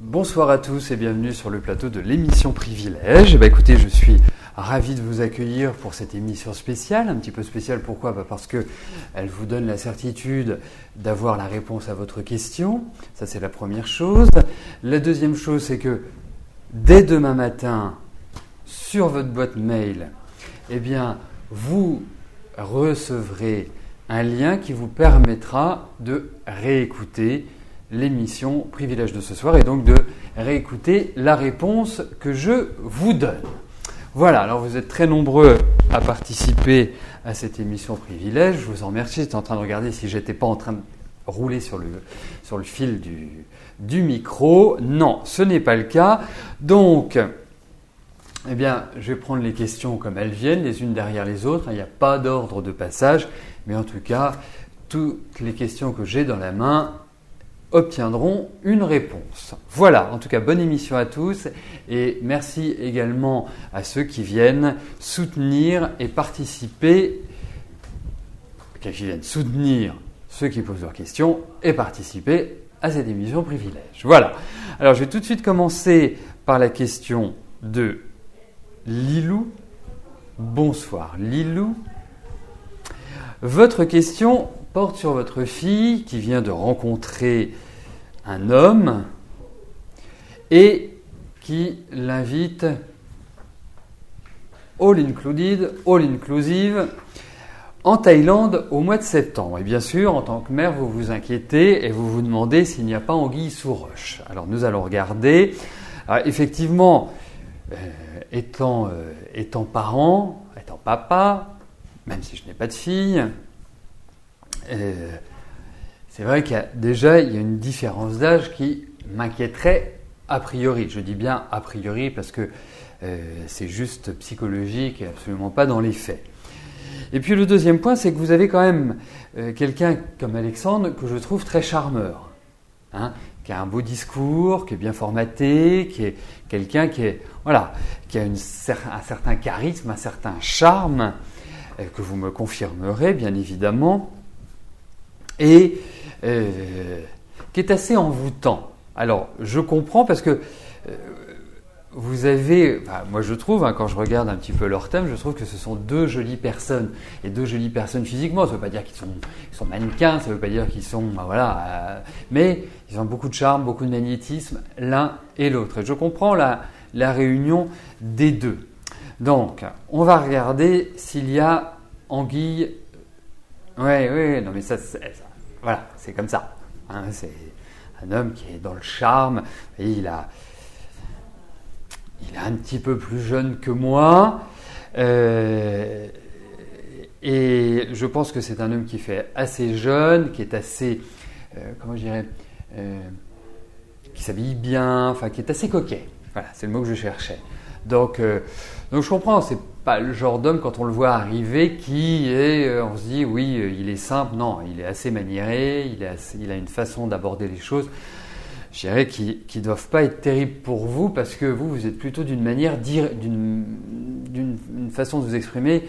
Bonsoir à tous et bienvenue sur le plateau de l'émission Privilège. Écoutez, je suis ravi de vous accueillir pour cette émission spéciale. Un petit peu spéciale, pourquoi ? Parce qu'elle vous donne la certitude d'avoir la réponse à votre question. Ça, c'est la première chose. La deuxième chose, c'est que dès demain matin, sur votre boîte mail, vous recevrez un lien qui vous permettra de réécouter l'émission Privilège de ce soir et donc de réécouter la réponse que je vous donne. Voilà, alors vous êtes très nombreux à participer à cette émission Privilège. Je vous en remercie. J'étais en train de regarder si j'étais pas en train de rouler sur le fil du micro. Non, ce n'est pas le cas. Donc, je vais prendre les questions comme elles viennent, les unes derrière les autres. Il n'y a pas d'ordre de passage, mais en tout cas, toutes les questions que j'ai dans la main obtiendront une réponse. Voilà, en tout cas, bonne émission à tous et merci également à ceux qui viennent soutenir et participer, qui viennent soutenir ceux qui posent leurs questions et participer à cette émission Privilège. Voilà, alors je vais tout de suite commencer par la question de Lilou. Bonsoir Lilou. Votre question porte sur votre fille qui vient de rencontrer un homme et qui l'invite all inclusive en Thaïlande au mois de septembre. Et bien sûr, en tant que mère, vous vous inquiétez et vous vous demandez s'il n'y a pas anguille sous roche. Alors nous allons regarder. Alors, effectivement, étant parent, étant papa, même si je n'ai pas de fille, c'est vrai qu'il y a une différence d'âge qui m'inquiéterait a priori. Je dis bien a priori parce que c'est juste psychologique et absolument pas dans les faits. Et puis le deuxième point, c'est que vous avez quand même quelqu'un comme Alexandre que je trouve très charmeur, qui a un beau discours, qui est bien formaté, qui est quelqu'un qui a un certain charisme, un certain charme, que vous me confirmerez bien évidemment, et qui est assez envoûtant. Alors, je comprends parce que vous avez, moi je trouve, quand je regarde un petit peu leur thème, je trouve que ce sont deux jolies personnes, et deux jolies personnes physiquement. Ça ne veut pas dire qu'ils sont mannequins, ça ne veut pas dire qu'ils sont, mais ils ont beaucoup de charme, beaucoup de magnétisme, l'un et l'autre. Et je comprends la réunion des deux. Donc, on va regarder s'il y a anguille. Oui, non mais voilà, c'est comme ça. C'est un homme qui est dans le charme. Et il est un petit peu plus jeune que moi. Et je pense que c'est un homme qui fait assez jeune, qui est assez, qui s'habille bien, qui est assez coquet. Voilà, c'est le mot que je cherchais. Donc je comprends, c'est pas le genre d'homme quand on le voit arriver qui est, on se dit oui, il est simple. Non, il est assez maniéré, il a une façon d'aborder les choses. Je dirais qui ne doivent pas être terribles pour vous parce que vous êtes plutôt d'une manière, d'une façon de vous exprimer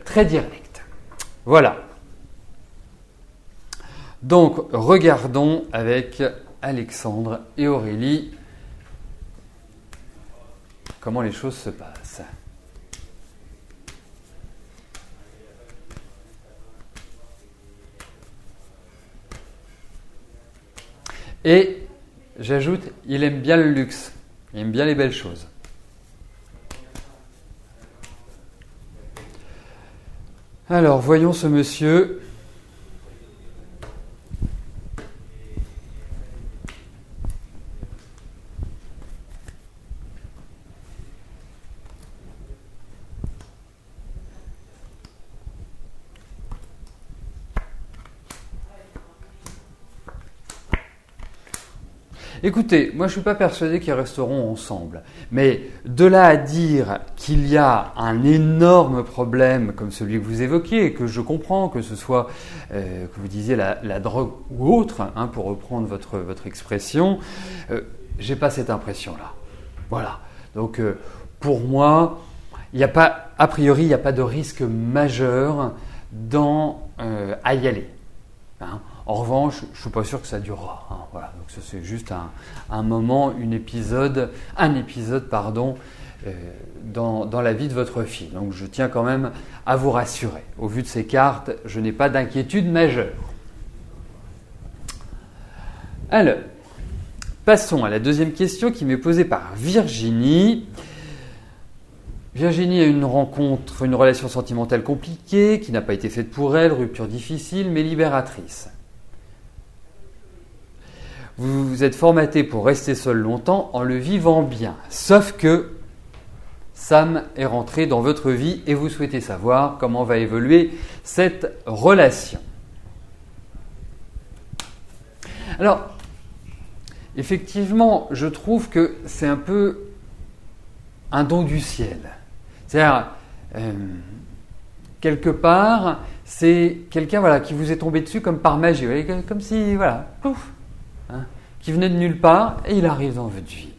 très directe. Voilà. Donc regardons avec Alexandre et Aurélie comment les choses se passent. Et j'ajoute, il aime bien le luxe, il aime bien les belles choses. Alors, voyons ce monsieur. Écoutez, moi je ne suis pas persuadé qu'ils resteront ensemble, mais de là à dire qu'il y a un énorme problème comme celui que vous évoquiez, et que je comprends, que ce soit, que vous disiez la drogue ou autre, pour reprendre votre expression, j'ai pas cette impression-là. Voilà. Donc pour moi, a priori, il n'y a pas de risque majeur à y aller. En revanche, je ne suis pas sûr que ça durera. Hein. Voilà. Donc ça, c'est juste un moment, un épisode, dans la vie de votre fille. Donc je tiens quand même à vous rassurer. Au vu de ces cartes, je n'ai pas d'inquiétude majeure. Alors, passons à la deuxième question qui m'est posée par Virginie. Virginie a une relation sentimentale compliquée, qui n'a pas été faite pour elle, rupture difficile, mais libératrice. Vous vous êtes formaté pour rester seul longtemps en le vivant bien. Sauf que Sam est rentré dans votre vie et vous souhaitez savoir comment va évoluer cette relation. Alors, effectivement, je trouve que c'est un peu un don du ciel. C'est-à-dire, quelque part, c'est quelqu'un qui vous est tombé dessus comme par magie, comme si, pouf, hein, qui venait de nulle part et il arrive dans votre vie.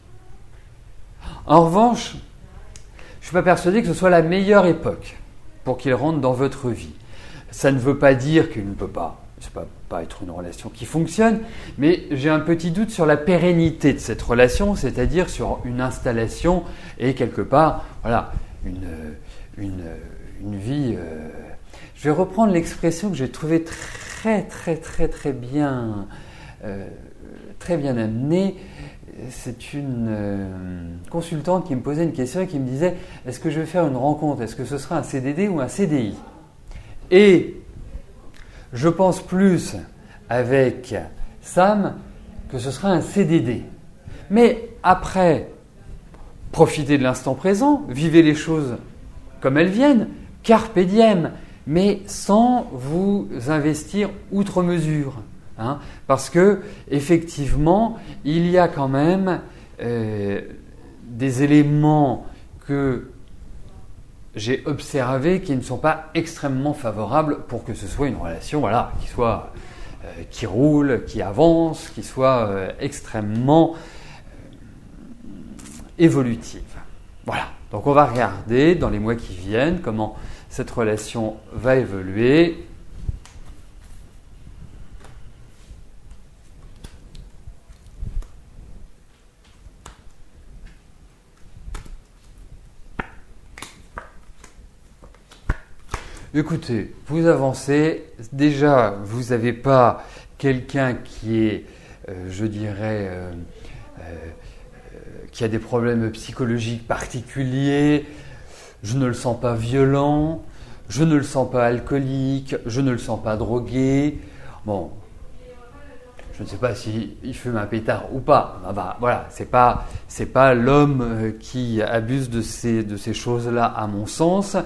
En revanche, je ne suis pas persuadé que ce soit la meilleure époque pour qu'il rentre dans votre vie. Ça ne veut pas dire qu'il ne peut pas. Ça ne peut pas être une relation qui fonctionne, mais j'ai un petit doute sur la pérennité de cette relation, c'est-à-dire sur une installation et quelque part, une vie. Je vais reprendre l'expression que j'ai trouvée très bien amenée. C'est une consultante qui me posait une question et qui me disait: est-ce que je vais faire une rencontre? Est-ce que ce sera un CDD ou un CDI? Et je pense plus avec Sam que ce sera un CDD. Mais après, profitez de l'instant présent, vivez les choses comme elles viennent, carpe diem, mais sans vous investir outre mesure. Hein, parce que, effectivement, il y a quand même des éléments que j'ai observés qui ne sont pas extrêmement favorables pour que ce soit une relation qui roule, qui avance, qui soit extrêmement évolutive. Voilà, donc on va regarder dans les mois qui viennent comment cette relation va évoluer. Écoutez, vous avancez, déjà vous n'avez pas quelqu'un qui est, qui a des problèmes psychologiques particuliers, je ne le sens pas violent, je ne le sens pas alcoolique, je ne le sens pas drogué. Bon, je ne sais pas s'il fume un pétard ou pas. Voilà, c'est pas l'homme qui abuse de ces choses-là, à mon sens.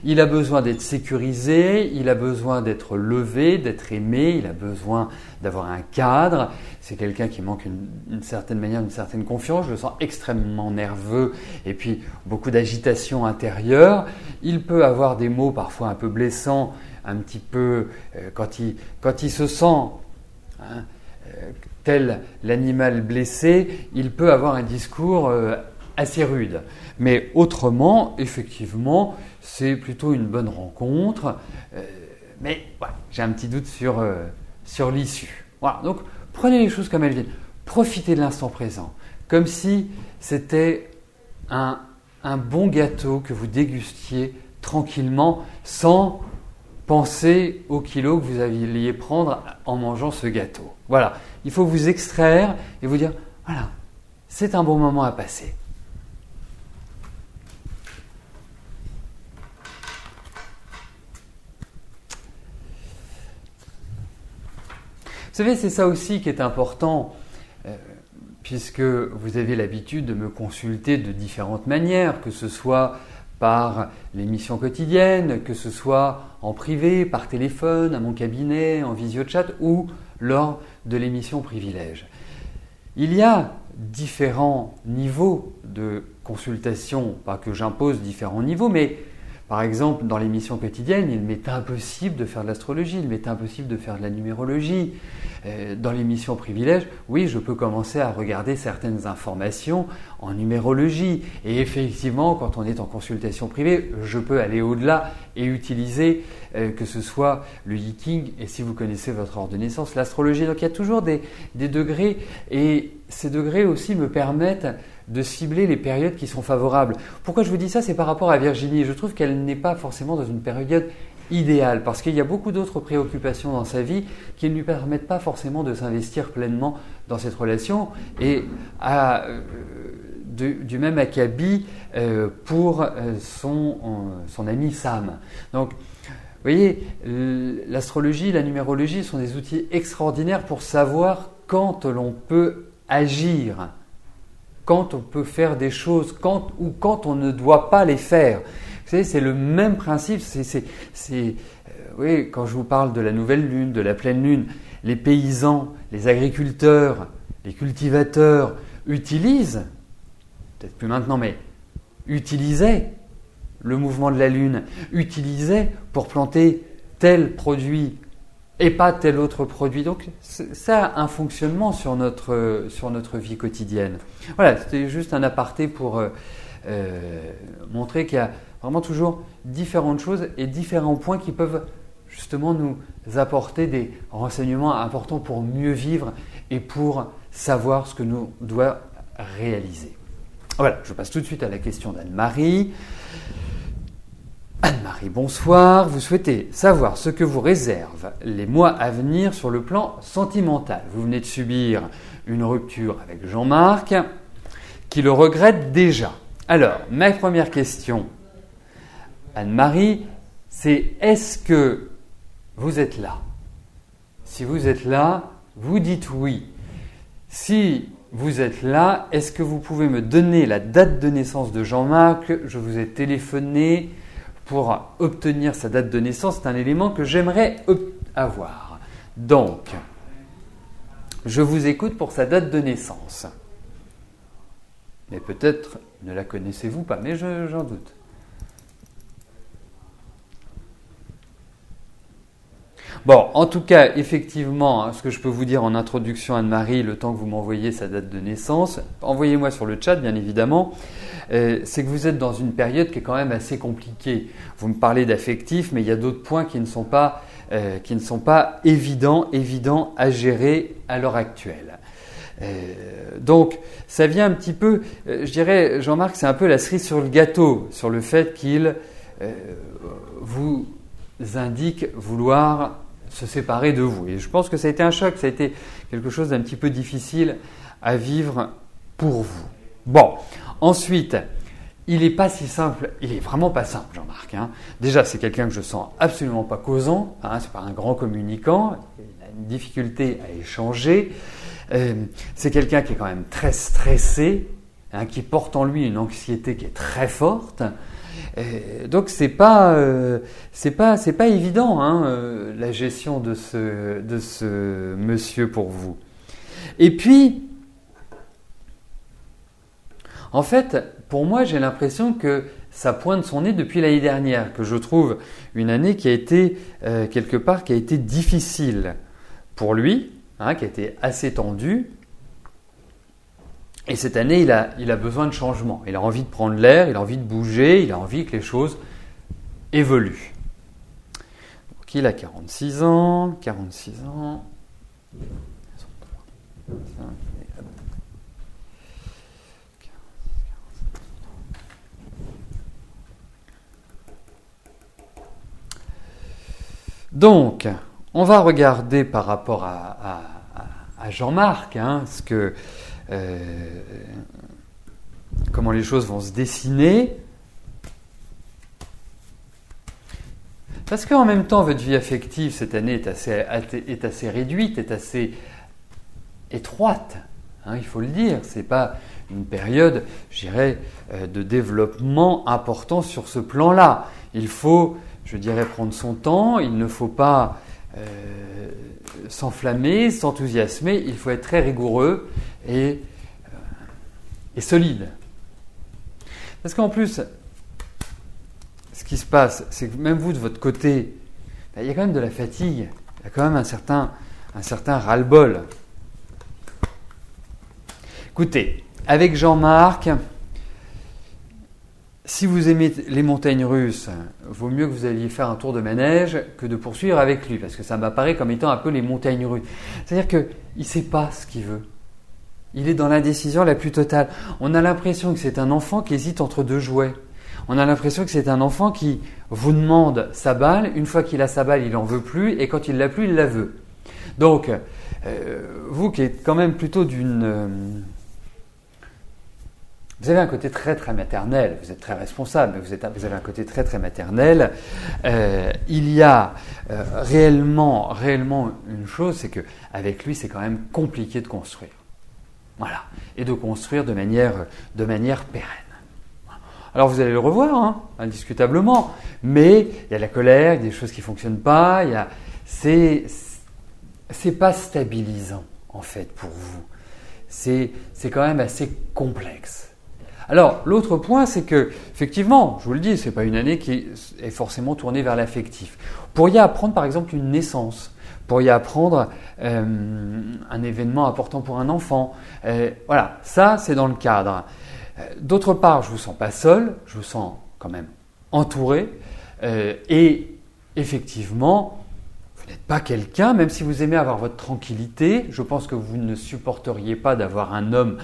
Il a besoin d'être sécurisé, il a besoin d'être levé, d'être aimé, il a besoin d'avoir un cadre. C'est quelqu'un qui manque d'une certaine manière, une certaine confiance. Je le sens extrêmement nerveux et puis beaucoup d'agitation intérieure. Il peut avoir des mots parfois un peu blessants, un petit peu quand il se sent... Hein, tel l'animal blessé, il peut avoir un discours assez rude. Mais autrement, effectivement, c'est plutôt une bonne rencontre. Mais j'ai un petit doute sur l'issue. Voilà, donc prenez les choses comme elles viennent. Profitez de l'instant présent, comme si c'était un bon gâteau que vous dégustiez tranquillement, sans penser au kilo que vous alliez prendre en mangeant ce gâteau. Voilà, il faut vous extraire et vous dire, voilà, c'est un bon moment à passer. Vous savez, c'est ça aussi qui est important, puisque vous avez l'habitude de me consulter de différentes manières, que ce soit par l'émission quotidienne, que ce soit en privé, par téléphone, à mon cabinet, en visio-chat ou lors de l'émission Privilège. Il y a différents niveaux de consultation, pas que j'impose différents niveaux, mais Par exemple, dans l'émission quotidienne, il m'est impossible de faire de l'astrologie, il m'est impossible de faire de la numérologie. Dans l'émission Privilège, oui, je peux commencer à regarder certaines informations en numérologie. Et effectivement, quand on est en consultation privée, je peux aller au-delà et utiliser, que ce soit le Yi-King et si vous connaissez votre ordre de naissance, l'astrologie. Donc il y a toujours des degrés et ces degrés aussi me permettent de cibler les périodes qui sont favorables. Pourquoi je vous dis ça? C'est par rapport à Virginie. Je trouve qu'elle n'est pas forcément dans une période idéale parce qu'il y a beaucoup d'autres préoccupations dans sa vie qui ne lui permettent pas forcément de s'investir pleinement dans cette relation et du même acabit pour son ami Sam. Donc, vous voyez, l'astrologie, la numérologie sont des outils extraordinaires pour savoir quand l'on peut agir, quand on peut faire des choses, quand on ne doit pas les faire. Vous savez, c'est le même principe. Oui, quand je vous parle de la nouvelle lune, de la pleine lune, les paysans, les agriculteurs, les cultivateurs utilisent, peut-être plus maintenant, mais utilisaient le mouvement de la lune, utilisaient pour planter tel produit et pas tel autre produit. Donc ça a un fonctionnement sur notre vie quotidienne. Voilà, c'était juste un aparté pour montrer qu'il y a vraiment toujours différentes choses et différents points qui peuvent justement nous apporter des renseignements importants pour mieux vivre et pour savoir ce que nous doit réaliser. Voilà, je passe tout de suite à la question d'Anne-Marie. Anne-Marie, bonsoir. Vous souhaitez savoir ce que vous réservent les mois à venir sur le plan sentimental. Vous venez de subir une rupture avec Jean-Marc, qui le regrette déjà. Alors, ma première question, Anne-Marie, c'est est-ce que vous êtes là? Si vous êtes là, vous dites oui. Si vous êtes là, est-ce que vous pouvez me donner la date de naissance de Jean-Marc? Je vous ai téléphoné pour obtenir sa date de naissance. C'est un élément que j'aimerais avoir. Donc, je vous écoute pour sa date de naissance. Mais peut-être ne la connaissez-vous pas, mais j'en doute. Bon, en tout cas, effectivement, ce que je peux vous dire en introduction, Anne-Marie, le temps que vous m'envoyez sa date de naissance, envoyez-moi sur le chat, bien évidemment, c'est que vous êtes dans une période qui est quand même assez compliquée. Vous me parlez d'affectif, mais il y a d'autres points qui ne sont pas évidents à gérer à l'heure actuelle. Donc, ça vient un petit peu, je dirais, Jean-Marc, c'est un peu la cerise sur le gâteau, sur le fait qu'il vous indique vouloir se séparer de vous. Et je pense que ça a été un choc, ça a été quelque chose d'un petit peu difficile à vivre pour vous. Bon, ensuite, il n'est pas si simple, il est vraiment pas simple, Jean-Marc. Déjà, c'est quelqu'un que je sens absolument pas causant, c'est pas un grand communicant, il a une difficulté à échanger. C'est quelqu'un qui est quand même très stressé, qui porte en lui une anxiété qui est très forte. Donc c'est pas évident la gestion de ce monsieur pour vous. Et puis, en fait, pour moi, j'ai l'impression que ça pointe son nez depuis l'année dernière, que je trouve une année qui a été quelque part qui a été difficile pour lui, qui a été assez tendue. Et cette année, il a besoin de changement. Il a envie de prendre l'air, il a envie de bouger, il a envie que les choses évoluent. Donc, il a 46 ans. Donc, on va regarder par rapport à Jean-Marc, comment les choses vont se dessiner. Parce qu'en même temps, votre vie affective cette année est assez réduite, est assez étroite. Il faut le dire, ce n'est pas une période, je dirais, de développement important sur ce plan-là. Il faut, je dirais, prendre son temps, il ne faut pas s'enflammer, s'enthousiasmer, il faut être très rigoureux et solide. Parce qu'en plus, ce qui se passe, c'est que même vous, de votre côté, il y a quand même de la fatigue, il y a quand même un certain ras-le-bol. Écoutez, avec Jean-Marc, si vous aimez les montagnes russes, vaut mieux que vous alliez faire un tour de manège que de poursuivre avec lui, parce que ça m'apparaît comme étant un peu les montagnes russes. C'est-à-dire qu'il ne sait pas ce qu'il veut. Il est dans l'indécision la plus totale. On a l'impression que c'est un enfant qui hésite entre deux jouets. On a l'impression que c'est un enfant qui vous demande sa balle. Une fois qu'il a sa balle, il n'en veut plus. Et quand il l'a plus, il la veut. Donc, vous qui êtes quand même plutôt d'une... Vous avez un côté très très maternel, vous êtes très responsable, mais vous avez un côté très très maternel. Il y a réellement une chose, c'est qu'avec lui, c'est quand même compliqué de construire. Voilà. Et de construire de manière pérenne. Alors vous allez le revoir, indiscutablement, mais il y a la colère, il y a des choses qui ne fonctionnent pas, c'est pas stabilisant en fait pour vous. C'est quand même assez complexe. Alors, l'autre point, c'est que, effectivement, je vous le dis, ce n'est pas une année qui est forcément tournée vers l'affectif. Vous pourriez apprendre, par exemple, une naissance. Vous pourriez apprendre un événement important pour un enfant. Voilà, ça, c'est dans le cadre. D'autre part, je ne vous sens pas seul, je vous sens quand même entouré. Et effectivement, vous n'êtes pas quelqu'un, même si vous aimez avoir votre tranquillité, je pense que vous ne supporteriez pas d'avoir un homme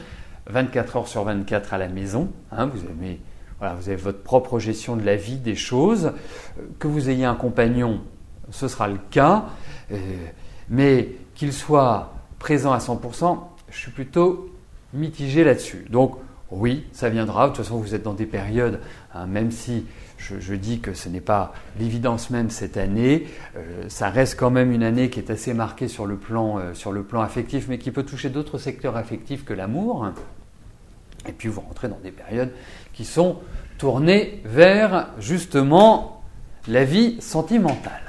24 heures sur 24 à la maison, vous avez votre propre gestion de la vie, des choses. Que vous ayez un compagnon, ce sera le cas, mais qu'il soit présent à 100%, je suis plutôt mitigé là-dessus. Donc oui, ça viendra, de toute façon vous êtes dans des périodes, même si je dis que ce n'est pas l'évidence même cette année, ça reste quand même une année qui est assez marquée sur le plan affectif, mais qui peut toucher d'autres secteurs affectifs que l'amour. Et puis vous rentrez dans des périodes qui sont tournées vers justement la vie sentimentale.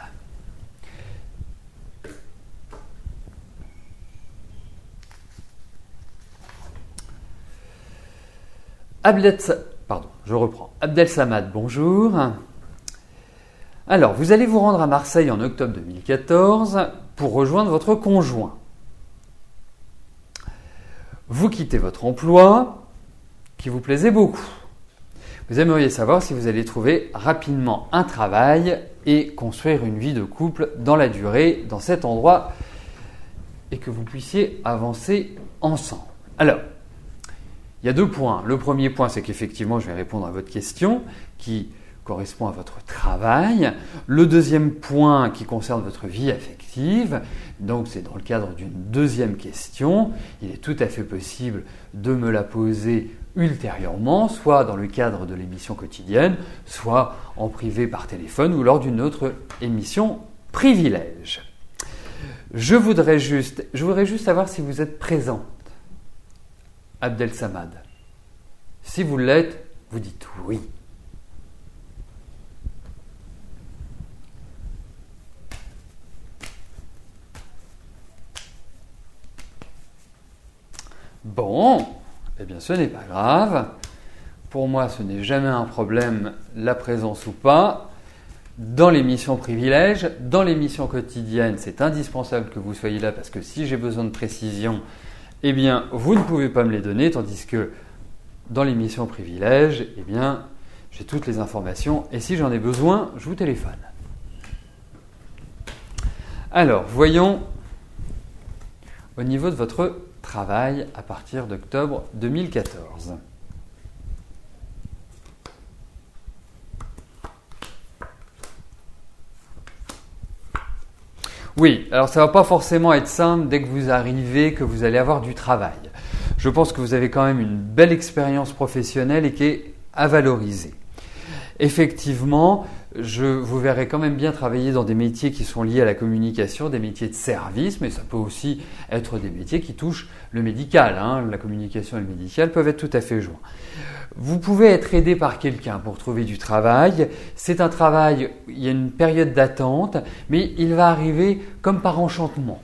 Abdel Samad, bonjour. Alors, vous allez vous rendre à Marseille en octobre 2014 pour rejoindre votre conjoint. Vous quittez votre emploi qui vous plaisait beaucoup. Vous aimeriez savoir si vous allez trouver rapidement un travail et construire une vie de couple dans la durée, dans cet endroit, et que vous puissiez avancer ensemble. Alors, il y a deux points. Le premier point, c'est qu'effectivement, je vais répondre à votre question qui correspond à votre travail. Le deuxième point qui concerne votre vie affective, donc c'est dans le cadre d'une deuxième question. Il est tout à fait possible de me la poser ultérieurement, soit dans le cadre de l'émission quotidienne, soit en privé par téléphone ou lors d'une autre émission privilège. Je voudrais juste savoir si vous êtes présente, Abdel Samad. Si vous l'êtes, vous dites oui. Bon, eh bien ce n'est pas grave. Pour moi, ce n'est jamais un problème, la présence ou pas. Dans l'émission privilège, dans l'émission quotidienne, c'est indispensable que vous soyez là parce que si j'ai besoin de précision, eh bien, vous ne pouvez pas me les donner, tandis que dans l'émission privilège, eh bien, j'ai toutes les informations et si j'en ai besoin, je vous téléphone. Alors, voyons au niveau de votre travail à partir d'octobre 2014. Oui, alors ça ne va pas forcément être simple dès que vous arrivez, que vous allez avoir du travail. Je pense que vous avez quand même une belle expérience professionnelle et qui est à valoriser. Effectivement, vous verrez quand même bien travailler dans des métiers qui sont liés à la communication, des métiers de service, mais ça peut aussi être des métiers qui touchent le médical. La communication et le médical peuvent être tout à fait joints. Vous pouvez être aidé par quelqu'un pour trouver du travail. C'est un travail, il y a une période d'attente, mais il va arriver comme par enchantement.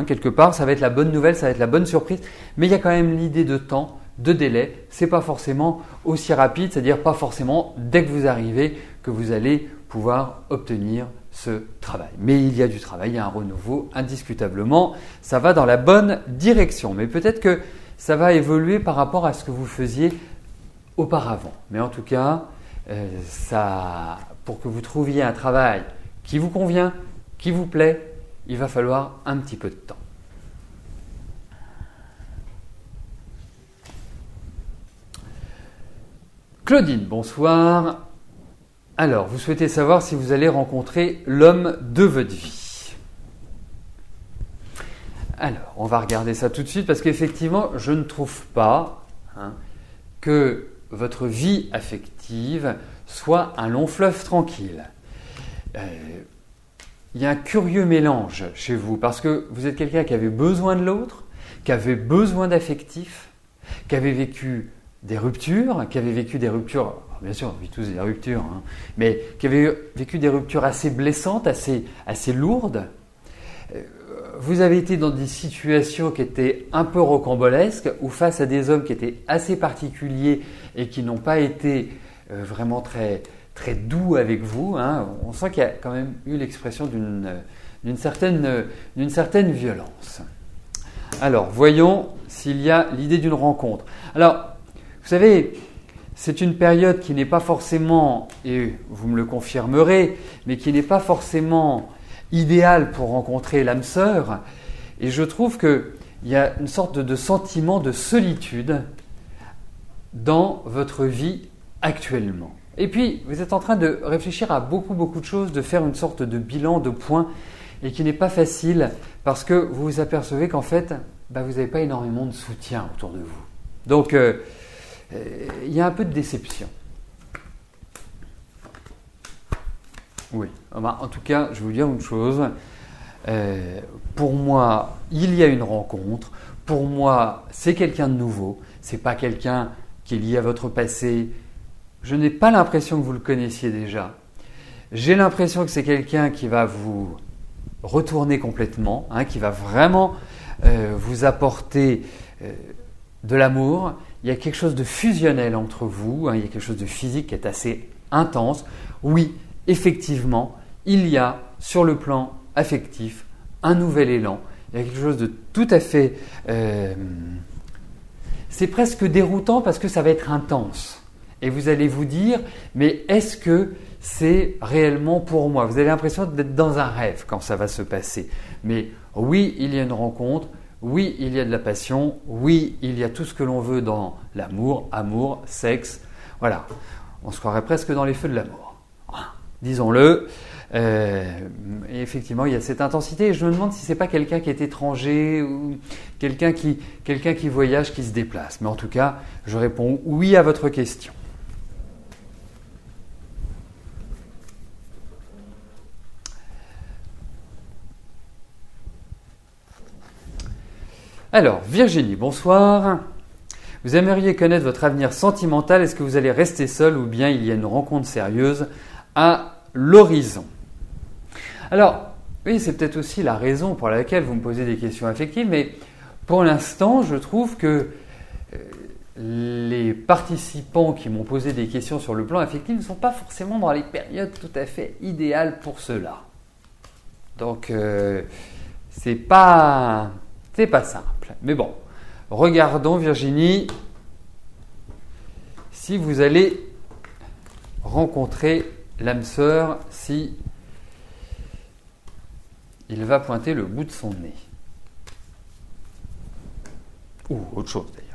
Quelque part, ça va être la bonne nouvelle, ça va être la bonne surprise, mais il y a quand même l'idée de temps, de délai. C'est pas forcément aussi rapide, c'est-à-dire pas forcément dès que vous arrivez que vous allez pouvoir obtenir ce travail. Mais il y a du travail, il y a un renouveau, indiscutablement, ça va dans la bonne direction. Mais peut-être que ça va évoluer par rapport à ce que vous faisiez auparavant. Mais en tout cas, pour que vous trouviez un travail qui vous convient, qui vous plaît, il va falloir un petit peu de temps. Claudine, bonsoir. Alors, vous souhaitez savoir si vous allez rencontrer l'homme de votre vie. Alors, on va regarder ça tout de suite parce qu'effectivement, je ne trouve pas que votre vie affective soit un long fleuve tranquille. Il y a un curieux mélange chez vous parce que vous êtes quelqu'un qui avait besoin de l'autre, qui avait besoin d'affectif, qui avait vécu des ruptures, alors bien sûr, on vit tous des ruptures, mais qui avait vécu des ruptures assez blessantes, assez lourdes. Vous avez été dans des situations qui étaient un peu rocambolesques ou face à des hommes qui étaient assez particuliers et qui n'ont pas été vraiment très, très doux avec vous. On sent qu'il y a quand même eu l'expression d'une certaine violence. Alors, voyons s'il y a l'idée d'une rencontre. Alors, vous savez, c'est une période qui n'est pas forcément, et vous me le confirmerez, mais qui n'est pas forcément idéale pour rencontrer l'âme sœur. Et je trouve qu'il y a une sorte de sentiment de solitude dans votre vie actuellement. Et puis, vous êtes en train de réfléchir à beaucoup de choses, de faire une sorte de bilan, de points, et qui n'est pas facile parce que vous vous apercevez qu'en fait, vous n'avez pas énormément de soutien autour de vous. Donc, il y a un peu de déception. Oui, en tout cas, je vais vous dire une chose. Pour moi, il y a une rencontre. Pour moi, c'est quelqu'un de nouveau. C'est pas quelqu'un qui est lié à votre passé. Je n'ai pas l'impression que vous le connaissiez déjà. J'ai l'impression que c'est quelqu'un qui va vous retourner complètement, qui va vraiment vous apporter de l'amour. Il y a quelque chose de fusionnel entre vous, il y a quelque chose de physique qui est assez intense. Oui, effectivement, il y a sur le plan affectif un nouvel élan. Il y a quelque chose de tout à fait... c'est presque déroutant parce que ça va être intense. Et vous allez vous dire, mais est-ce que c'est réellement pour moi ? Vous avez l'impression d'être dans un rêve quand ça va se passer. Mais oui, il y a une rencontre. Oui, il y a de la passion. Oui, il y a tout ce que l'on veut dans l'amour, amour, sexe. Voilà, on se croirait presque dans les feux de l'amour. Disons-le. Et effectivement, il y a cette intensité. Et je me demande si c'est pas quelqu'un qui est étranger ou quelqu'un qui voyage, qui se déplace. Mais en tout cas, je réponds oui à votre question. Alors, Virginie, bonsoir. Vous aimeriez connaître votre avenir sentimental. Est-ce que vous allez rester seul ou bien il y a une rencontre sérieuse à l'horizon ? Alors, oui, c'est peut-être aussi la raison pour laquelle vous me posez des questions affectives, mais pour l'instant, je trouve que les participants qui m'ont posé des questions sur le plan affectif ne sont pas forcément dans les périodes tout à fait idéales pour cela. Donc, c'est pas simple. Mais bon, regardons Virginie, si vous allez rencontrer l'âme sœur, si il va pointer le bout de son nez. Ou autre chose d'ailleurs.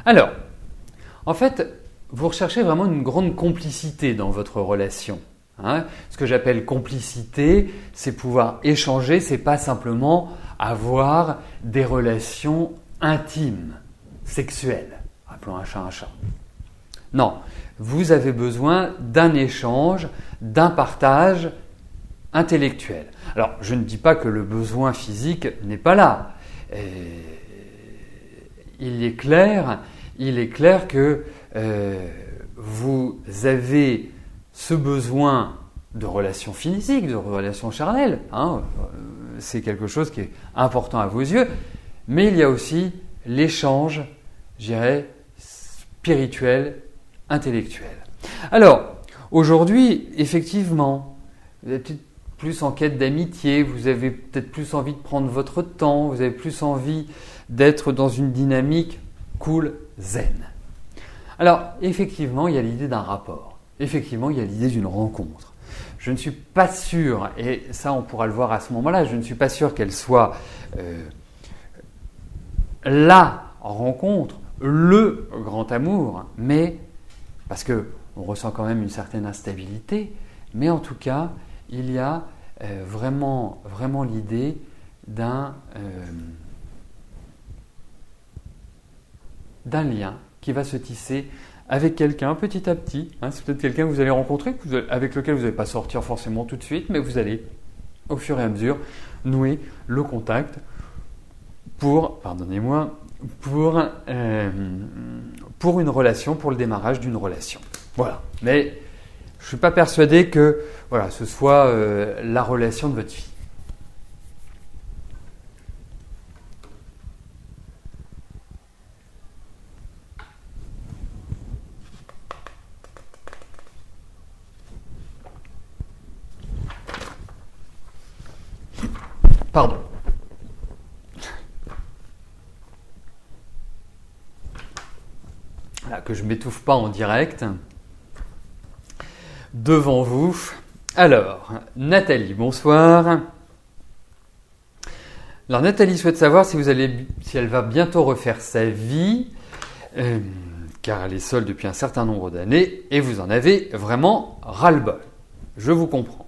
Alors, en fait, vous recherchez vraiment une grande complicité dans votre relation. Ce que j'appelle complicité, c'est pouvoir échanger, c'est pas simplement avoir des relations intimes, sexuelles. Appelons un chat un chat. Non, vous avez besoin d'un échange, d'un partage intellectuel. Alors, je ne dis pas que le besoin physique n'est pas là. il est clair que vous avez ce besoin de relations physiques, de relations charnelles. C'est quelque chose qui est important à vos yeux. Mais il y a aussi l'échange, je dirais, spirituel, intellectuel. Alors, aujourd'hui, effectivement, vous êtes peut-être plus en quête d'amitié, vous avez peut-être plus envie de prendre votre temps, vous avez plus envie d'être dans une dynamique cool, zen. Alors, effectivement, il y a l'idée d'un rapport. Effectivement, il y a l'idée d'une rencontre. Je ne suis pas sûr, et ça on pourra le voir à ce moment-là, je ne suis pas sûr qu'elle soit la rencontre, le grand amour, mais parce qu'on ressent quand même une certaine instabilité, mais en tout cas, il y a vraiment l'idée d'un lien qui va se tisser avec quelqu'un petit à petit. C'est peut-être quelqu'un que vous allez rencontrer, avec lequel vous n'allez pas sortir forcément tout de suite, mais vous allez, au fur et à mesure, nouer le contact pour une relation, pour le démarrage d'une relation. Voilà. Mais je ne suis pas persuadé que ce soit la relation de votre vie. Pardon. Voilà, que je ne m'étouffe pas en direct. Devant vous. Alors, Nathalie, bonsoir. Alors, Nathalie souhaite savoir si elle va bientôt refaire sa vie, car elle est seule depuis un certain nombre d'années et vous en avez vraiment ras-le-bol. Je vous comprends.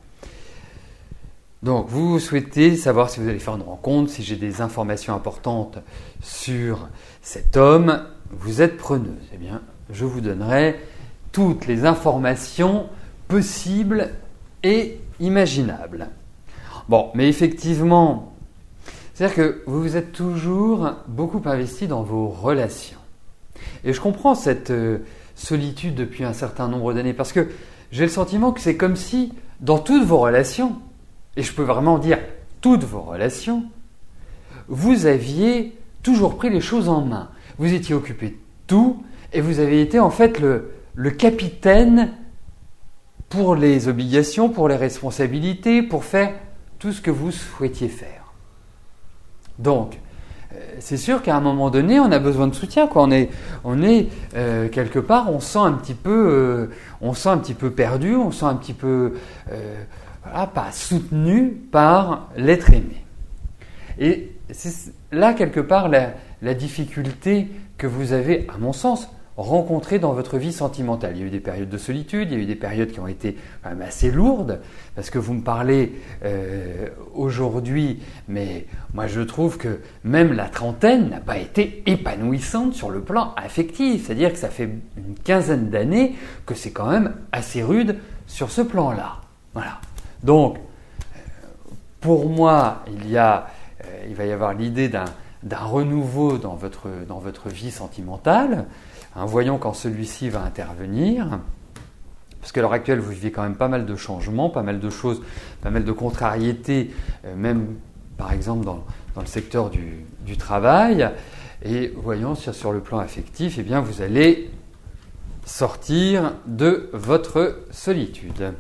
Donc, vous souhaitez savoir si vous allez faire une rencontre, si j'ai des informations importantes sur cet homme. Vous êtes preneuse. Eh bien, je vous donnerai toutes les informations possibles et imaginables. Bon, mais effectivement, c'est-à-dire que vous vous êtes toujours beaucoup investi dans vos relations. Et je comprends cette solitude depuis un certain nombre d'années, parce que j'ai le sentiment que c'est comme si, dans toutes vos relations, et je peux vraiment dire toutes vos relations, vous aviez toujours pris les choses en main. Vous étiez occupé de tout et vous avez été en fait le capitaine pour les obligations, pour les responsabilités, pour faire tout ce que vous souhaitiez faire. Donc, c'est sûr qu'à un moment donné, on a besoin de soutien. On est quelque part, on sent un petit peu perdu, on sent un petit peu pas soutenu par l'être aimé. Et c'est là quelque part la difficulté que vous avez, à mon sens, rencontrée dans votre vie sentimentale. Il y a eu des périodes de solitude, il y a eu des périodes qui ont été quand même assez lourdes, parce que vous me parlez aujourd'hui, mais moi je trouve que même la trentaine n'a pas été épanouissante sur le plan affectif. C'est-à-dire que ça fait une quinzaine d'années que c'est quand même assez rude sur ce plan-là. Voilà. Donc, pour moi, il va y avoir l'idée d'un renouveau dans votre vie sentimentale. Voyons quand celui-ci va intervenir. Parce qu'à l'heure actuelle, vous vivez quand même pas mal de changements, pas mal de choses, pas mal de contrariétés, même par exemple dans le secteur du travail. Et voyons sur le plan affectif, eh bien, vous allez sortir de votre solitude.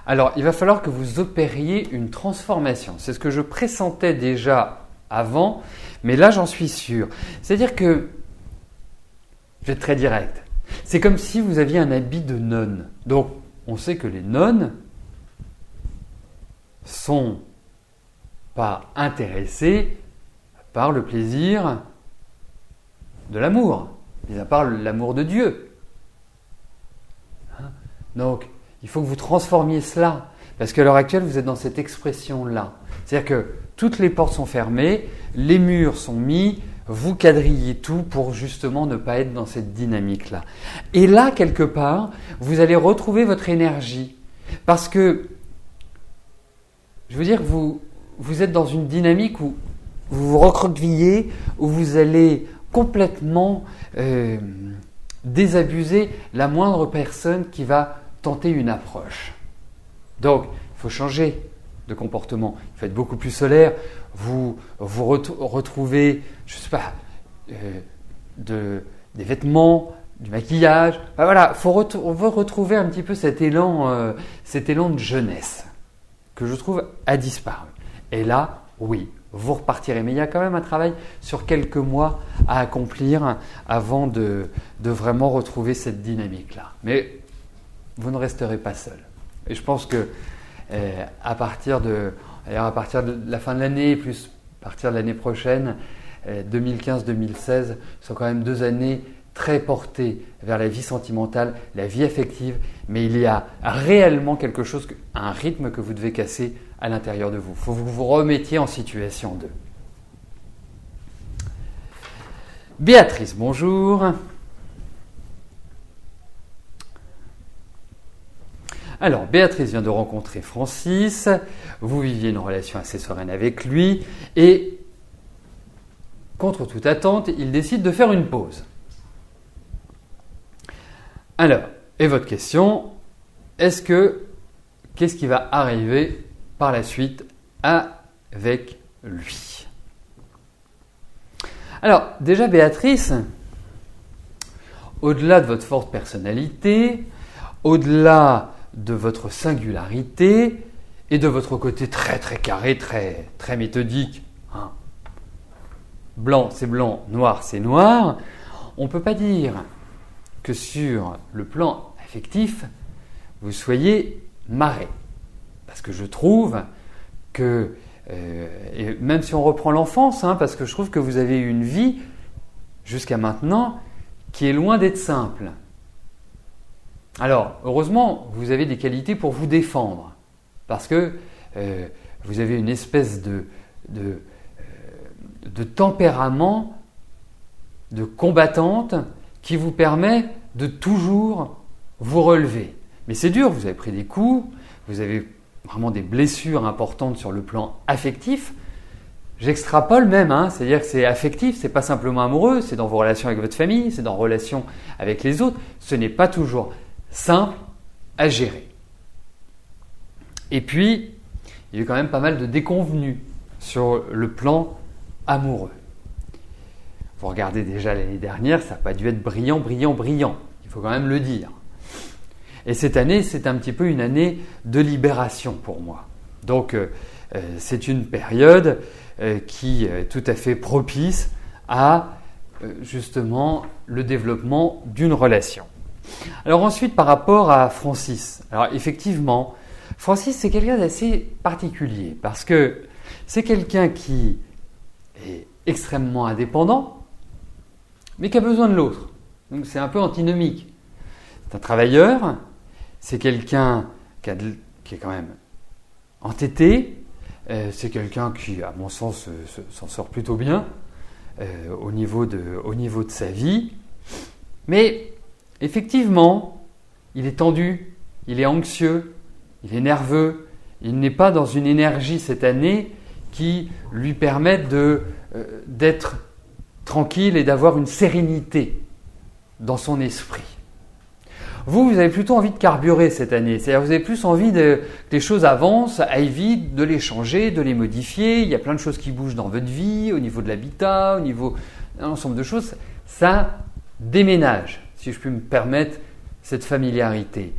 Alors, il va falloir que vous opériez une transformation. C'est ce que je pressentais déjà avant, mais là, j'en suis sûr. C'est-à-dire que, je vais être très direct, c'est comme si vous aviez un habit de nonne. Donc, on sait que les nonnes sont pas intéressées par le plaisir de l'amour, mais à part l'amour de Dieu. Donc, il faut que vous transformiez cela, parce qu'à l'heure actuelle, vous êtes dans cette expression-là. C'est-à-dire que toutes les portes sont fermées, les murs sont mis, vous quadrillez tout pour justement ne pas être dans cette dynamique-là. Et là, quelque part, vous allez retrouver votre énergie. Parce que, je veux dire, vous êtes dans une dynamique où vous vous recroquevillez, où vous allez complètement désabusez la moindre personne qui va tenter une approche. Donc, il faut changer de comportement. Il faut être beaucoup plus solaire. Vous retrouvez, je ne sais pas, des vêtements, du maquillage. Ben voilà, on veut retrouver un petit peu cet élan de jeunesse que je trouve a disparu. Et là, oui, vous repartirez. Mais il y a quand même un travail sur quelques mois à accomplir avant de vraiment retrouver cette dynamique-là. Mais vous ne resterez pas seul. Et je pense que à partir de la fin de l'année, plus à partir de l'année prochaine, 2015-2016, sont quand même 2 années très portées vers la vie sentimentale, la vie affective, mais il y a réellement quelque chose, un rythme que vous devez casser à l'intérieur de vous. Il faut que vous vous remettiez en situation 2. Béatrice, bonjour. Alors, Béatrice vient de rencontrer Francis, vous viviez une relation assez sereine avec lui, et contre toute attente, il décide de faire une pause. Alors, et votre question, qu'est-ce qui va arriver par la suite avec lui? Alors, déjà Béatrice, au-delà de votre forte personnalité, au-delà de votre singularité et de votre côté très très carré, très, très méthodique, hein. Blanc c'est blanc, noir c'est noir, on ne peut pas dire que sur le plan affectif, vous soyez marré. Parce que je trouve que, et même si on reprend l'enfance, hein, parce que je trouve que vous avez eu une vie jusqu'à maintenant qui est loin d'être simple. Alors, heureusement, vous avez des qualités pour vous défendre, parce que vous avez une espèce de tempérament de combattante qui vous permet de toujours vous relever. Mais c'est dur, vous avez pris des coups, vous avez vraiment des blessures importantes sur le plan affectif. J'extrapole même, hein, c'est-à-dire que c'est affectif, c'est pas simplement amoureux, c'est dans vos relations avec votre famille, c'est dans vos relations avec les autres. Ce n'est pas toujours simple à gérer. Et puis, il y a eu quand même pas mal de déconvenues sur le plan amoureux. Vous regardez déjà l'année dernière, ça n'a pas dû être brillant. Il faut quand même le dire. Et cette année, c'est un petit peu une année de libération pour moi. Donc, c'est une période qui est tout à fait propice à justement le développement d'une relation. Alors ensuite, par rapport à Francis. Alors effectivement, Francis, c'est quelqu'un d'assez particulier parce que c'est quelqu'un qui est extrêmement indépendant, mais qui a besoin de l'autre. Donc c'est un peu antinomique. C'est un travailleur, c'est quelqu'un qui est quand même entêté, c'est quelqu'un qui, à mon sens, s'en sort plutôt bien au niveau de sa vie. Mais effectivement, il est tendu, il est anxieux, il est nerveux, il n'est pas dans une énergie cette année qui lui permette d'être tranquille et d'avoir une sérénité dans son esprit. Vous avez plutôt envie de carburer cette année, c'est-à-dire vous avez plus envie que les choses avancent, aillent vite, de les changer, de les modifier. Il y a plein de choses qui bougent dans votre vie, au niveau de l'habitat, au niveau d'un ensemble de choses. Ça déménage, si je puis me permettre cette familiarité.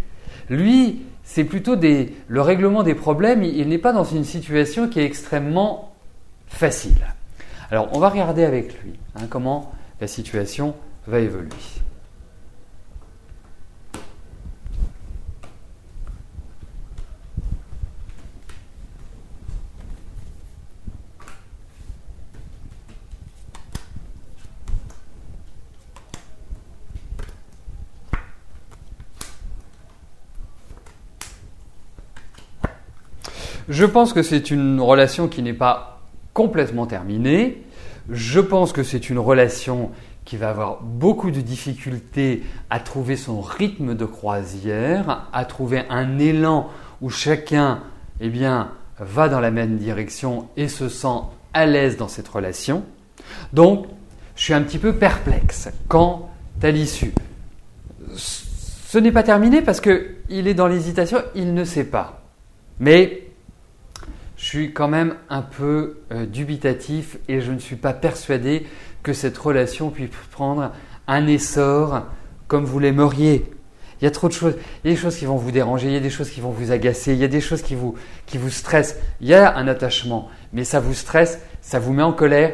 Lui, c'est plutôt le règlement des problèmes, il n'est pas dans une situation qui est extrêmement facile. Alors, on va regarder avec lui comment la situation va évoluer. Je pense que c'est une relation qui n'est pas complètement terminée. Je pense que c'est une relation qui va avoir beaucoup de difficultés à trouver son rythme de croisière, à trouver un élan où chacun va dans la même direction et se sent à l'aise dans cette relation. Donc, je suis un petit peu perplexe quant à l'issue. Ce n'est pas terminé parce qu'il est dans l'hésitation, il ne sait pas. Mais je suis quand même un peu dubitatif et je ne suis pas persuadé que cette relation puisse prendre un essor comme vous l'aimeriez. Il y a trop de choses. Il y a des choses qui vont vous déranger, il y a des choses qui vont vous agacer, il y a des choses qui vous stressent. Il y a un attachement, mais ça vous stresse, ça vous met en colère.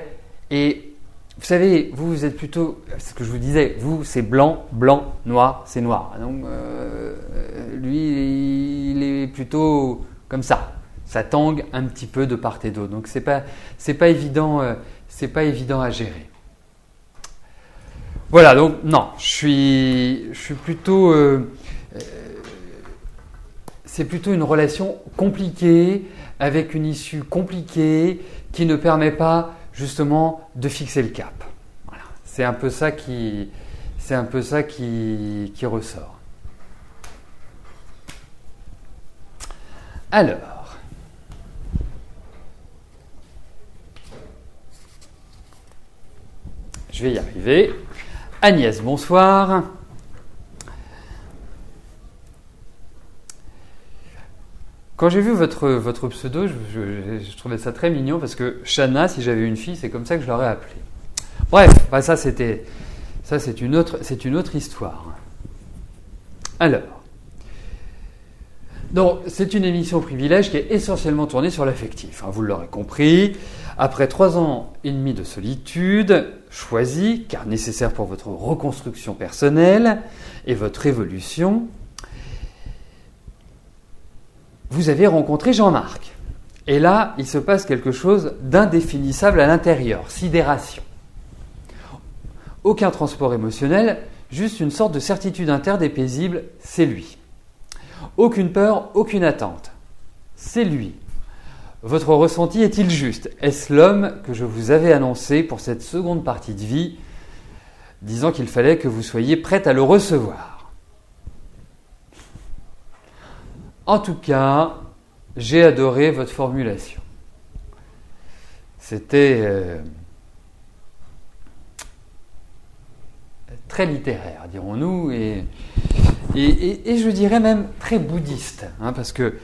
Et vous savez, vous êtes plutôt, ce que je vous disais, vous c'est blanc, blanc, noir, c'est noir. Donc lui, il est plutôt comme ça. Ça tangue un petit peu de part et d'autre. Donc c'est pas évident à gérer. Voilà, donc non, je suis plutôt c'est plutôt une relation compliquée avec une issue compliquée qui ne permet pas justement de fixer le cap. Voilà, c'est un peu ça qui ressort. Alors, je vais y arriver. Agnès, bonsoir. Quand j'ai vu votre pseudo, je trouvais ça très mignon parce que Shana, si j'avais une fille, c'est comme ça que je l'aurais appelée. Bref, ça c'est une autre histoire. Alors, donc c'est une émission Privilège qui est essentiellement tournée sur l'affectif. Vous l'aurez compris. Après 3 ans et demi de solitude, choisie, car nécessaire pour votre reconstruction personnelle et votre évolution, vous avez rencontré Jean-Marc. Et là, il se passe quelque chose d'indéfinissable à l'intérieur, sidération. Aucun transport émotionnel, juste une sorte de certitude interne et paisible, c'est lui. Aucune peur, aucune attente, c'est lui. Votre ressenti est-il juste? Est-ce l'homme que je vous avais annoncé pour cette seconde partie de vie, disant qu'il fallait que vous soyez prête à le recevoir? En tout cas, j'ai adoré votre formulation. C'était très littéraire, dirons-nous, et je dirais même très bouddhiste, parce que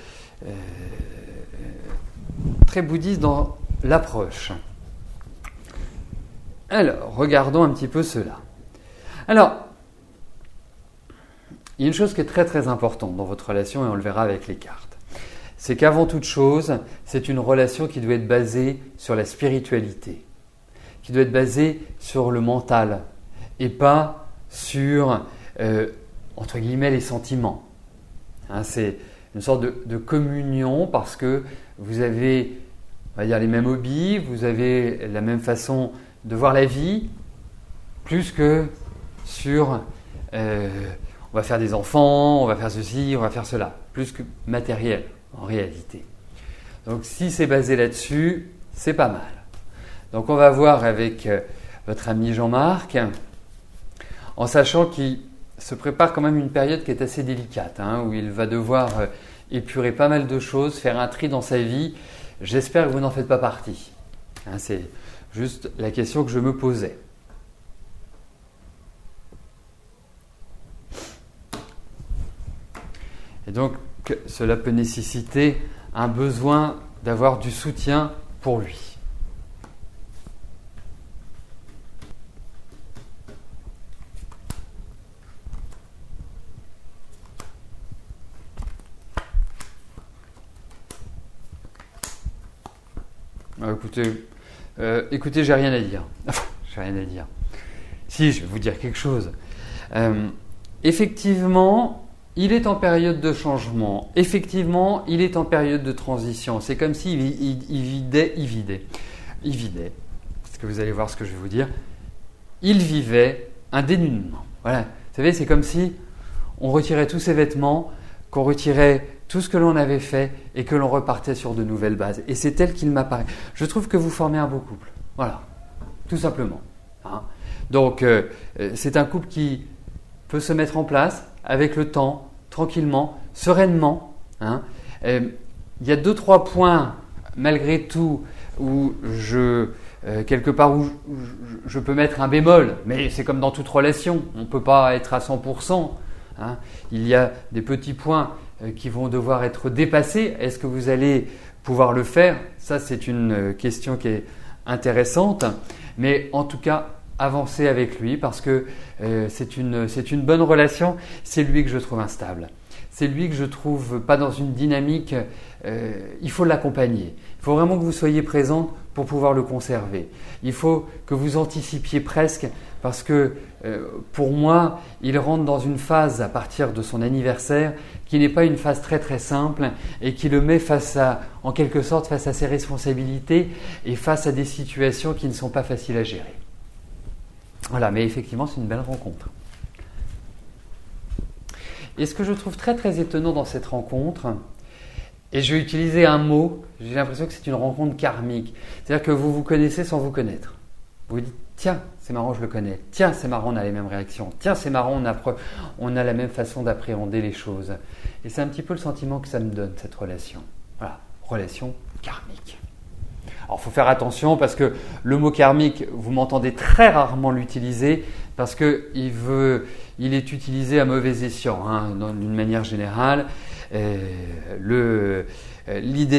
très bouddhiste dans l'approche. Alors, regardons un petit peu cela. Alors, il y a une chose qui est très très importante dans votre relation, et on le verra avec les cartes. C'est qu'avant toute chose, c'est une relation qui doit être basée sur la spiritualité, qui doit être basée sur le mental, et pas sur, entre guillemets, les sentiments. C'est une sorte de communion parce que vous avez, on va dire, les mêmes hobbies, vous avez la même façon de voir la vie, plus que sur on va faire des enfants, on va faire ceci, on va faire cela, plus que matériel en réalité. Donc si c'est basé là-dessus, c'est pas mal. Donc on va voir avec votre ami Jean-Marc, en sachant qu'il se prépare quand même une période qui est assez délicate, où il va devoir épurer pas mal de choses, faire un tri dans sa vie. J'espère que vous n'en faites pas partie. C'est juste la question que je me posais. Et donc, cela peut nécessiter un besoin d'avoir du soutien pour lui. Écoutez, j'ai rien à dire. J'ai rien à dire. Si, je vais vous dire quelque chose. Effectivement, il est en période de changement. Effectivement, il est en période de transition. C'est comme s'il vidait. Parce que vous allez voir ce que je vais vous dire. Il vivait un dénudement. Voilà. Vous savez, c'est comme si on retirait tous ses vêtements, qu'on retirait tout ce que l'on avait fait et que l'on repartait sur de nouvelles bases. Et c'est tel qu'il m'apparaît. Je trouve que vous formez un beau couple. Voilà, tout simplement. Donc, c'est un couple qui peut se mettre en place avec le temps, tranquillement, sereinement. il y a 2-3 points, malgré tout, où quelque part où je peux mettre un bémol, mais c'est comme dans toute relation, on ne peut pas être à 100%. Hein. Il y a des petits points qui vont devoir être dépassés. Est-ce que vous allez pouvoir le faire? Ça, c'est une question qui est intéressante. Mais en tout cas, avancez avec lui parce que c'est une bonne relation. C'est lui que je trouve instable. C'est lui que je trouve pas dans une dynamique. Il faut l'accompagner. Il faut vraiment que vous soyez présente pour pouvoir le conserver. Il faut que vous anticipiez presque parce que pour moi, il rentre dans une phase à partir de son anniversaire qui n'est pas une phase très très simple et qui le met en quelque sorte face à ses responsabilités et face à des situations qui ne sont pas faciles à gérer. Voilà, mais effectivement, c'est une belle rencontre. Et ce que je trouve très très étonnant dans cette rencontre, et je vais utiliser un mot, j'ai l'impression que c'est une rencontre karmique. C'est-à-dire que vous vous connaissez sans vous connaître. Vous vous dites, tiens, c'est marrant, je le connais. Tiens, c'est marrant, on a les mêmes réactions. Tiens, c'est marrant, on a la même façon d'appréhender les choses. Et c'est un petit peu le sentiment que ça me donne, cette relation. Voilà, relation karmique. Alors, il faut faire attention parce que le mot karmique, vous m'entendez très rarement l'utiliser parce qu'il est utilisé à mauvais escient, hein, d'une manière générale. L'idée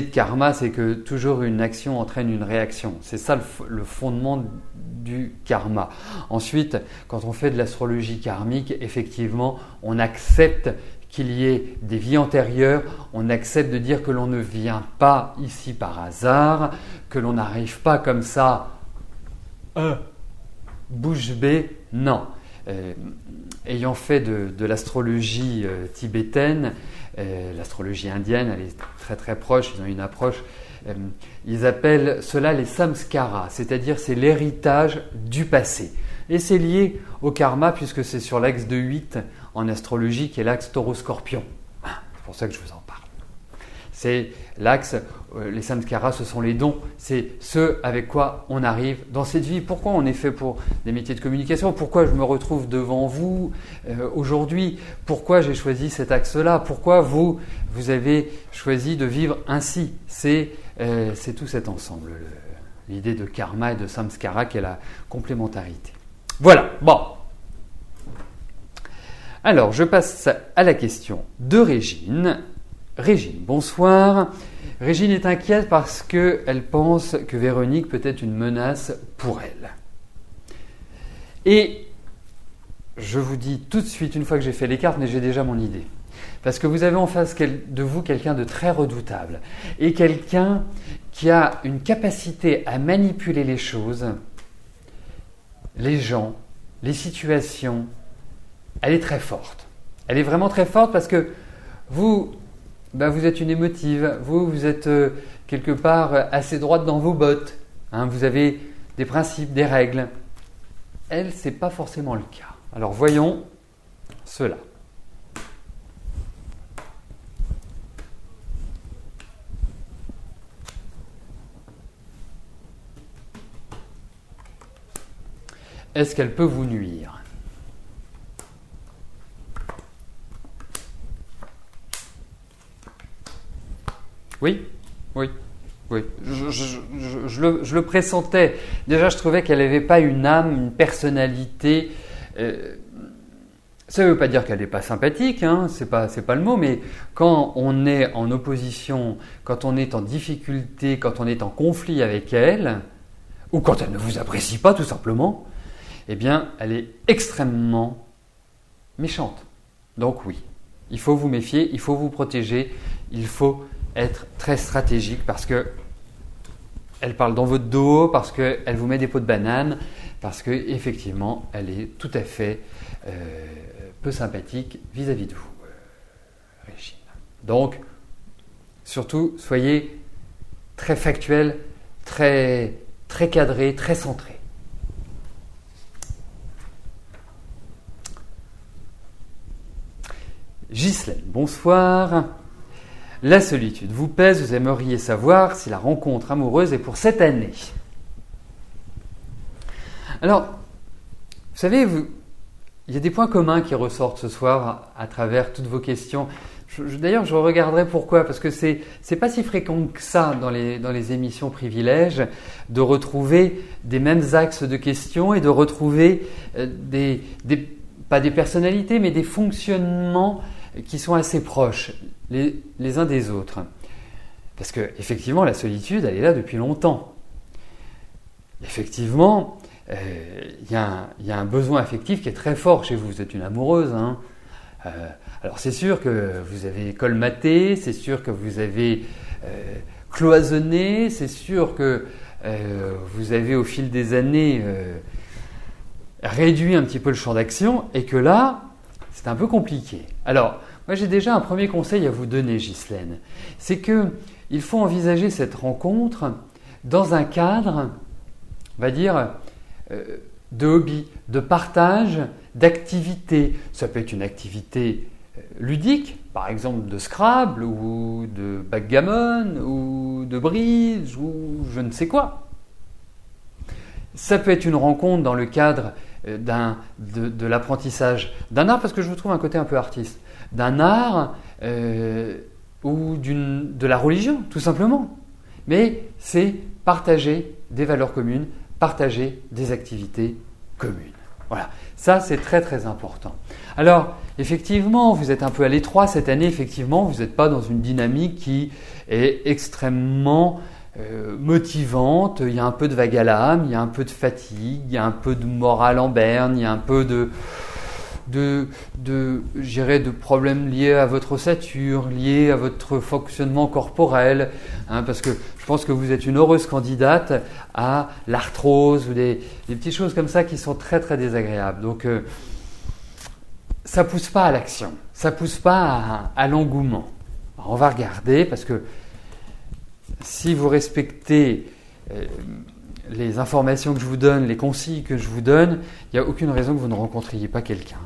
de karma, c'est que toujours une action entraîne une réaction. C'est ça le fondement du karma. Ensuite, quand on fait de l'astrologie karmique, effectivement, on accepte qu'il y ait des vies antérieures, on accepte de dire que l'on ne vient pas ici par hasard, que l'on n'arrive pas comme ça, bouche bée, non. Ayant fait de l'astrologie tibétaine, l'astrologie indienne, elle est très très proche, ils ont une approche, ils appellent cela les samskaras, c'est-à-dire c'est l'héritage du passé. Et c'est lié au karma puisque c'est sur l'axe de 8 en astrologie qui est l'axe taureau-scorpion. C'est pour ça que je vous en parle. C'est l'axe, les samskaras, ce sont les dons, c'est ce avec quoi on arrive dans cette vie. Pourquoi on est fait pour des métiers de communication? Pourquoi je me retrouve devant vous aujourd'hui? Pourquoi j'ai choisi cet axe-là? Pourquoi vous avez choisi de vivre ainsi? C'est tout cet ensemble, l'idée de karma et de samskara qui est la complémentarité. Voilà, bon. Alors, je passe à la question de Régine. Régine, bonsoir. Régine est inquiète parce qu'elle pense que Véronique peut être une menace pour elle. Et je vous dis tout de suite, une fois que j'ai fait les cartes, mais j'ai déjà mon idée. Parce que vous avez en face de vous quelqu'un de très redoutable et quelqu'un qui a une capacité à manipuler les choses, les gens, les situations. Elle est très forte. Elle est vraiment très forte parce que vous êtes une émotive, vous êtes quelque part assez droite dans vos bottes. Hein, vous avez des principes, des règles. Elle, ce n'est pas forcément le cas. Alors voyons cela. Est-ce qu'elle peut vous nuire? Oui. Je le pressentais. Déjà, je trouvais qu'elle n'avait pas une âme, une personnalité. Ça ne veut pas dire qu'elle n'est pas sympathique, hein, c'est pas le mot, mais quand on est en opposition, quand on est en difficulté, quand on est en conflit avec elle, ou quand elle ne vous apprécie pas tout simplement, eh bien, elle est extrêmement méchante. Donc oui, il faut vous méfier, il faut vous protéger, il faut être très stratégique parce que elle parle dans votre dos, parce qu'elle vous met des pots de banane, parce qu'effectivement, elle est tout à fait peu sympathique vis-à-vis de vous, Régine. Donc, surtout, soyez très factuel, très cadré, très centré. Ghislaine, bonsoir. La solitude vous pèse, vous aimeriez savoir si la rencontre amoureuse est pour cette année. Alors, vous savez, il y a des points communs qui ressortent ce soir à travers toutes vos questions. D'ailleurs, je regarderai pourquoi, parce que c'est pas si fréquent que ça dans les émissions privilèges de retrouver des mêmes axes de questions et de retrouver pas des personnalités, mais des fonctionnements qui sont assez proches les uns des autres. Parce que effectivement, la solitude, elle est là depuis longtemps. Effectivement, il y a un besoin affectif qui est très fort chez vous. Vous êtes une amoureuse, hein. Alors c'est sûr que vous avez colmaté, c'est sûr que vous avez cloisonné, c'est sûr que vous avez au fil des années réduit un petit peu le champ d'action et que là, c'est un peu compliqué. Alors, moi j'ai déjà un premier conseil à vous donner, Ghislaine. C'est qu'il faut envisager cette rencontre dans un cadre, on va dire, de hobby, de partage, d'activité. Ça peut être une activité ludique, par exemple de Scrabble ou de backgammon ou de bridge ou je ne sais quoi. Ça peut être une rencontre dans le cadre de l'apprentissage d'un art, parce que je vous trouve un côté un peu artiste, d'un art ou de la religion, tout simplement. Mais c'est partager des valeurs communes, partager des activités communes. Voilà, ça c'est très très important. Alors, effectivement, vous êtes un peu à l'étroit cette année, effectivement, vous n'êtes pas dans une dynamique qui est extrêmement motivante, il y a un peu de vague à l'âme, il y a un peu de fatigue, il y a un peu de morale en berne, il y a un peu de problèmes liés à votre ossature, liés à votre fonctionnement corporel, hein, parce que je pense que vous êtes une heureuse candidate à l'arthrose ou des petites choses comme ça qui sont très très désagréables. Donc ça pousse pas à l'action, ça pousse pas à l'engouement. Alors, on va regarder, parce que si vous respectez les informations que je vous donne, les consignes que je vous donne, il n'y a aucune raison que vous ne rencontriez pas quelqu'un.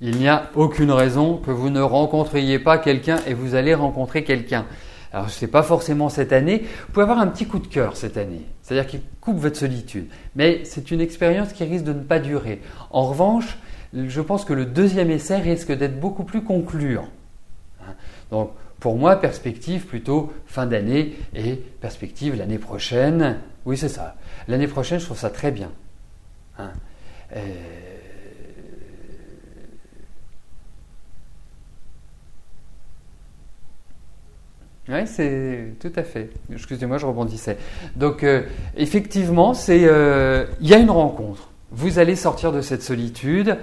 Il n'y a aucune raison que vous ne rencontriez pas quelqu'un et vous allez rencontrer quelqu'un. Alors, ce n'est pas forcément cette année. Vous pouvez avoir un petit coup de cœur cette année, c'est-à-dire qu'il coupe votre solitude. Mais c'est une expérience qui risque de ne pas durer. En revanche, je pense que le deuxième essai risque d'être beaucoup plus concluant. Donc, pour moi, perspective plutôt fin d'année et perspective l'année prochaine. Oui, c'est ça. L'année prochaine, je trouve ça très bien. Hein. Oui, c'est tout à fait. Excusez-moi, je rebondissais. Donc, effectivement, il y a une rencontre. Vous allez sortir de cette solitude,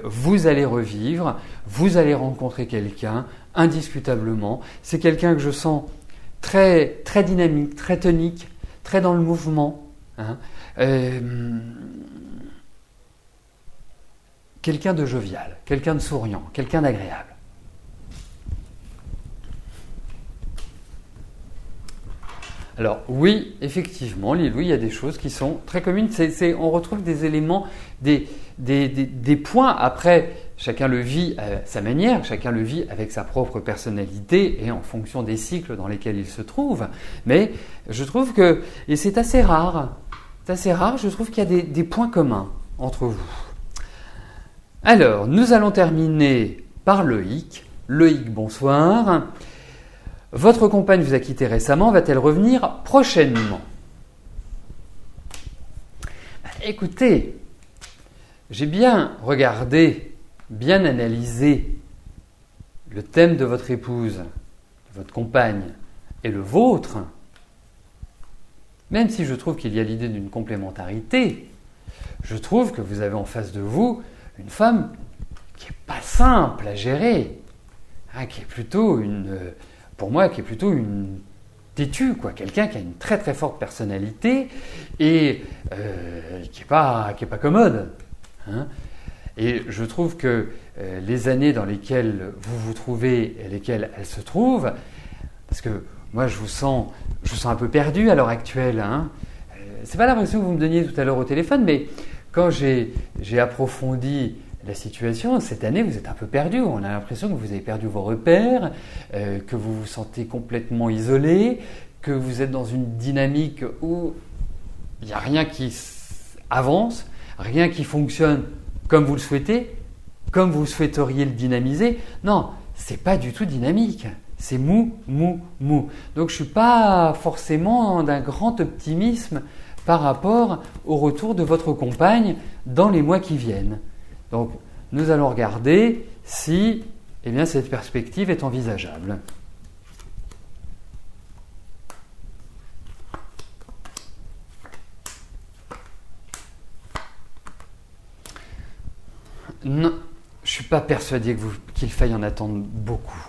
vous allez revivre, vous allez rencontrer quelqu'un, indiscutablement. C'est quelqu'un que je sens très, très dynamique, très tonique, très dans le mouvement. Hein. Quelqu'un de jovial, quelqu'un de souriant, quelqu'un d'agréable. Alors oui, effectivement, Lilou, il y a des choses qui sont très communes. On retrouve des éléments, des points. Après, chacun le vit à sa manière, chacun le vit avec sa propre personnalité et en fonction des cycles dans lesquels il se trouve. Mais je trouve que, et c'est assez rare, je trouve qu'il y a des points communs entre vous. Alors, nous allons terminer par Loïc. Loïc, bonsoir. Votre compagne vous a quitté récemment, va-t-elle revenir prochainement ? Écoutez, j'ai bien regardé, bien analysé le thème de votre épouse, de votre compagne et le vôtre, même si je trouve qu'il y a l'idée d'une complémentarité, je trouve que vous avez en face de vous une femme qui n'est pas simple à gérer, hein, qui est plutôt pour moi, qui est plutôt une têtue, quoi. Quelqu'un qui a une très très forte personnalité et qui est pas commode. Hein. Et je trouve que les années dans lesquelles vous vous trouvez et lesquelles elle se trouve, parce que moi je vous sens un peu perdu à l'heure actuelle. Hein. C'est pas l'impression que vous me donniez tout à l'heure au téléphone, mais quand j'ai approfondi la situation, cette année, vous êtes un peu perdu. On a l'impression que vous avez perdu vos repères, que vous vous sentez complètement isolé, que vous êtes dans une dynamique où il n'y a rien qui avance, rien qui fonctionne comme vous le souhaitez. comme vous souhaiteriez le dynamiser. Non, c'est pas du tout dynamique. C'est mou, mou, mou. Donc je ne suis pas forcément d'un grand optimisme par rapport au retour de votre compagne dans les mois qui viennent. Donc nous allons regarder si cette perspective est envisageable. Non, je ne suis pas persuadé qu'il faille en attendre beaucoup.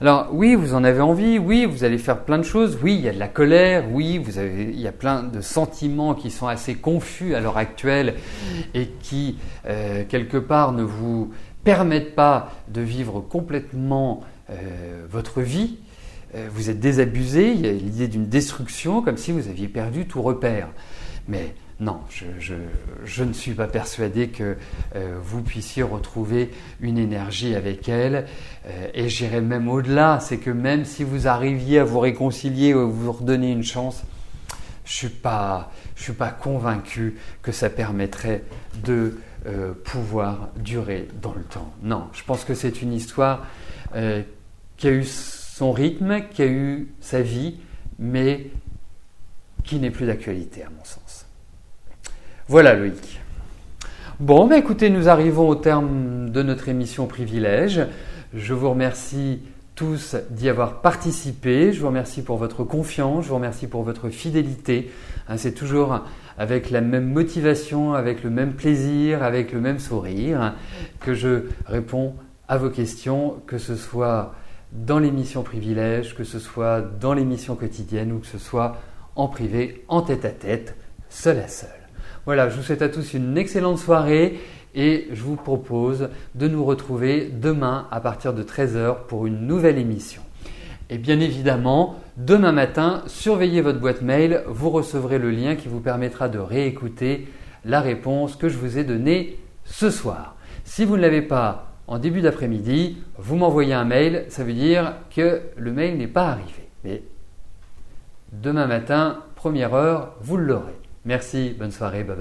Alors oui, vous en avez envie, oui, vous allez faire plein de choses, oui, il y a de la colère, oui, il y a plein de sentiments qui sont assez confus à l'heure actuelle et qui, quelque part, ne vous permettent pas de vivre complètement votre vie. Vous êtes désabusé, il y a l'idée d'une destruction, comme si vous aviez perdu tout repère. Mais non, je ne suis pas persuadé que vous puissiez retrouver une énergie avec elle. Et j'irai même au-delà, c'est que même si vous arriviez à vous réconcilier ou à vous redonner une chance, je ne suis pas convaincu que ça permettrait de pouvoir durer dans le temps. Non, je pense que c'est une histoire qui a eu son rythme, qui a eu sa vie, mais qui n'est plus d'actualité à mon sens. Voilà Loïc. Bon, écoutez, nous arrivons au terme de notre émission Privilège. Je vous remercie tous d'y avoir participé. Je vous remercie pour votre confiance, je vous remercie pour votre fidélité. C'est toujours avec la même motivation, avec le même plaisir, avec le même sourire que je réponds à vos questions, que ce soit dans l'émission Privilège, que ce soit dans l'émission quotidienne ou que ce soit en privé, en tête-à-tête, seul à seul. Voilà, je vous souhaite à tous une excellente soirée et je vous propose de nous retrouver demain à partir de 13h pour une nouvelle émission. Et bien évidemment, demain matin, surveillez votre boîte mail, vous recevrez le lien qui vous permettra de réécouter la réponse que je vous ai donnée ce soir. Si vous ne l'avez pas en début d'après-midi, vous m'envoyez un mail, ça veut dire que le mail n'est pas arrivé. Mais demain matin, première heure, vous l'aurez. Merci, bonne soirée, bye bye.